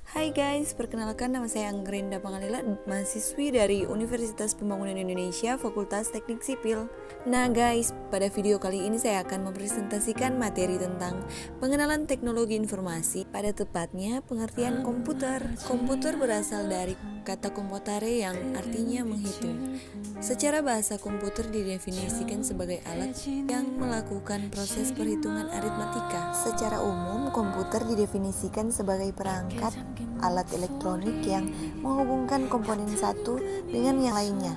Hai guys, perkenalkan nama saya Anggrinda Pangalila, mahasiswi dari Universitas Pembangunan Indonesia, Fakultas Teknik Sipil. Nah guys, pada video kali ini saya akan mempresentasikan materi tentang pengenalan teknologi informasi, pada tepatnya pengertian komputer. Komputer berasal dari kata computare yang artinya menghitung. Secara bahasa, komputer didefinisikan sebagai alat yang melakukan proses perhitungan aritmatika. Secara umum, komputer didefinisikan sebagai perangkat alat elektronik yang menghubungkan komponen satu dengan yang lainnya.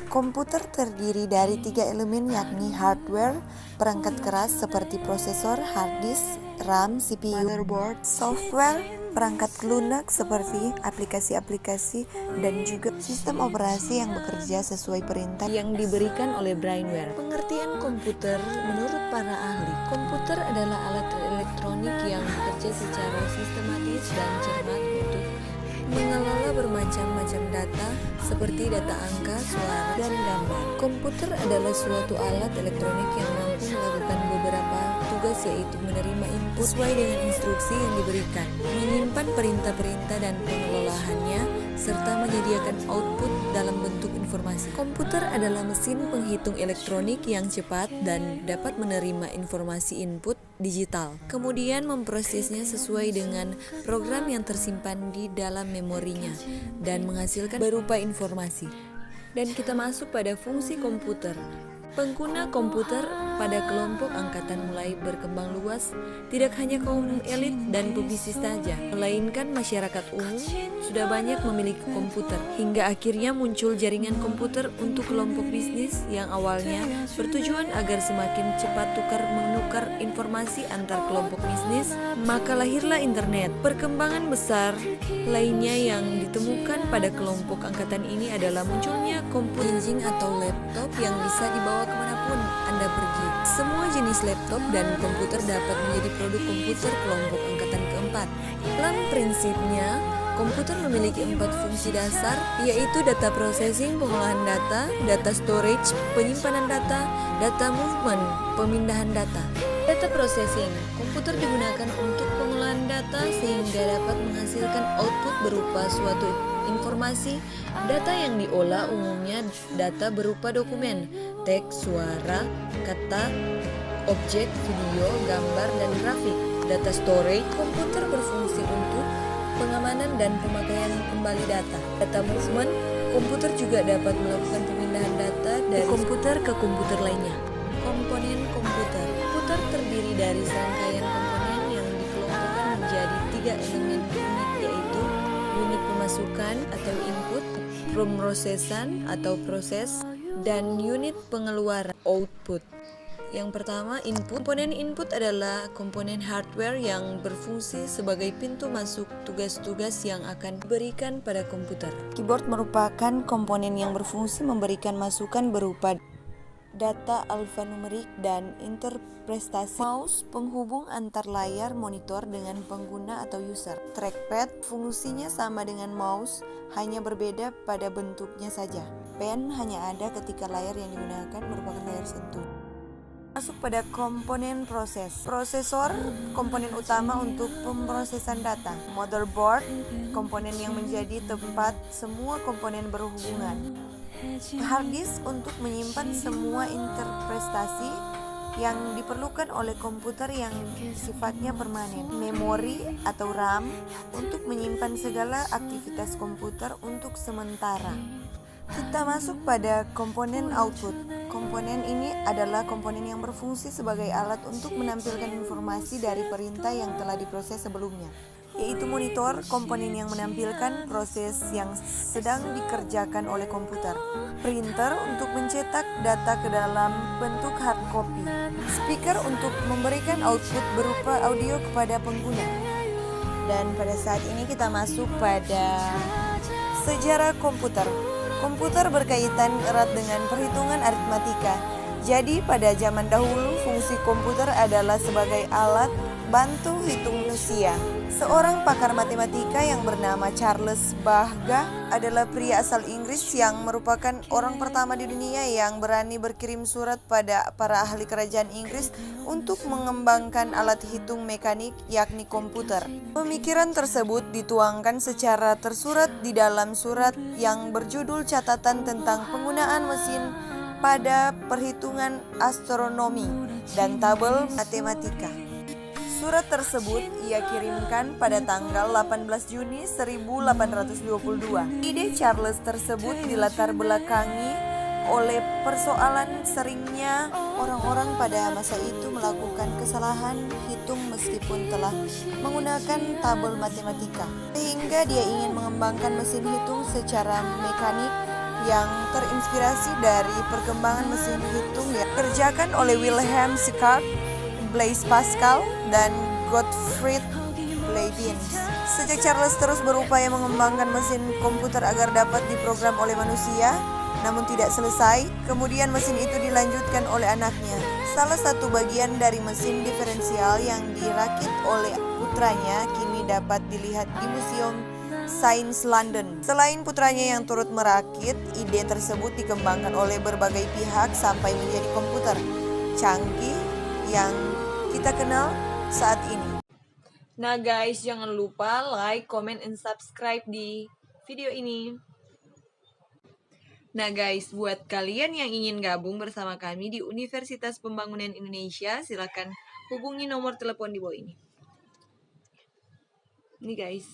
Komputer terdiri dari 3 elemen, yakni hardware, perangkat keras seperti prosesor, hard disk, RAM, CPU, motherboard, software, perangkat lunak seperti aplikasi-aplikasi, dan juga sistem operasi yang bekerja sesuai perintah yang diberikan oleh brainware. Pengertian komputer menurut para ahli, komputer adalah alat elektronik yang bekerja secara sistematis dan cermat untuk mengelola bermacam-macam data seperti data angka, suara, dan gambar. Komputer adalah suatu alat elektronik yang mampu melakukan beberapa tugas, yaitu menerima input sesuai dengan instruksi yang diberikan, menyimpan perintah-perintah dan pengelolaannya, serta menyediakan output dalam bentuk informasi. Komputer adalah mesin penghitung elektronik yang cepat dan dapat menerima informasi input digital, kemudian memprosesnya sesuai dengan program yang tersimpan di dalam memorinya dan menghasilkan berupa informasi. Dan kita masuk pada fungsi komputer. Pengguna komputer pada kelompok angkatan mulai berkembang luas, tidak hanya kaum elit dan pebisnis saja, melainkan masyarakat umum sudah banyak memiliki komputer, hingga akhirnya muncul jaringan komputer untuk kelompok bisnis yang awalnya bertujuan agar semakin cepat tukar-menukar informasi antar kelompok bisnis, maka lahirlah internet. Perkembangan besar lainnya yang ditemukan pada kelompok angkatan ini adalah munculnya computing atau laptop yang bisa dibawa kemanapun Anda pergi. Semua jenis laptop dan komputer dapat menjadi produk komputer kelompok angkatan keempat. Dalam prinsipnya, komputer memiliki 4 fungsi dasar, yaitu data processing, pengolahan data, data storage, penyimpanan data, data movement, pemindahan data. Data processing, komputer digunakan untuk pengolahan data sehingga dapat menghasilkan output berupa suatu informasi. Data yang diolah umumnya data berupa dokumen, teks, suara, kata, objek, video, gambar, dan grafik. Data storage, komputer berfungsi untuk pengamanan dan pemakaian kembali data. Data movement, komputer juga dapat melakukan pemindahan data dari komputer ke komputer lainnya. Komponen komputer. Komputer terdiri dari serangkaian komponen yang dikelompokkan menjadi 3 elemen unit, yaitu unit pemasukan atau input, pemrosesan atau proses, dan unit pengeluaran output. Yang pertama, input. Komponen input adalah komponen hardware yang berfungsi sebagai pintu masuk tugas-tugas yang akan diberikan pada komputer. Keyboard merupakan komponen yang berfungsi memberikan masukan berupa data alfanumerik dan interpretasi. Mouse, penghubung antar layar monitor dengan pengguna atau user. Trackpad, fungsinya sama dengan mouse, hanya berbeda pada bentuknya saja. Pen hanya ada ketika layar yang digunakan merupakan layar sentuh. Masuk pada komponen proses. Prosesor, komponen utama untuk pemrosesan data. Motherboard, komponen yang menjadi tempat semua komponen berhubungan. Hard disk untuk menyimpan semua interpretasi yang diperlukan oleh komputer yang sifatnya permanen. Memori atau RAM untuk menyimpan segala aktivitas komputer untuk sementara. Kita masuk pada komponen output. Komponen ini adalah komponen yang berfungsi sebagai alat untuk menampilkan informasi dari perintah yang telah diproses sebelumnya, yaitu monitor, komponen yang menampilkan proses yang sedang dikerjakan oleh komputer. Printer untuk mencetak data ke dalam bentuk hard copy. Speaker untuk memberikan output berupa audio kepada pengguna. Dan pada saat ini kita masuk pada sejarah komputer. Komputer berkaitan erat dengan perhitungan aritmatika. Jadi pada zaman dahulu fungsi komputer adalah sebagai alat bantu hitung manusia. Seorang pakar matematika yang bernama Charles Babbage adalah pria asal Inggris yang merupakan orang pertama di dunia yang berani berkirim surat pada para ahli kerajaan Inggris untuk mengembangkan alat hitung mekanik, yakni komputer. Pemikiran tersebut dituangkan secara tersurat di dalam surat yang berjudul Catatan tentang Penggunaan Mesin pada Perhitungan Astronomi dan Tabel Matematika. Surat tersebut ia kirimkan pada tanggal 18 Juni 1822. Ide Charles tersebut dilatar belakangi oleh persoalan seringnya orang-orang pada masa itu melakukan kesalahan hitung meskipun telah menggunakan tabel matematika. Sehingga dia ingin mengembangkan mesin hitung secara mekanik yang terinspirasi dari perkembangan mesin hitung yang dikerjakan oleh Wilhelm Sicard, Blaise Pascal, dan Gottfried Leibniz. Sejak Charles terus berupaya mengembangkan mesin komputer agar dapat diprogram oleh manusia, namun tidak selesai, kemudian mesin itu dilanjutkan oleh anaknya. Salah satu bagian dari mesin diferensial yang dirakit oleh putranya kini dapat dilihat di Museum Sains London. Selain putranya yang turut merakit, ide tersebut dikembangkan oleh berbagai pihak sampai menjadi komputer canggih yang kita kenal saat ini. Nah guys, jangan lupa like, comment, and subscribe di video ini. Nah guys, buat kalian yang ingin gabung bersama kami di Universitas Pembangunan Indonesia, silakan hubungi nomor telepon di bawah ini. Nih guys.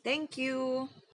Thank you.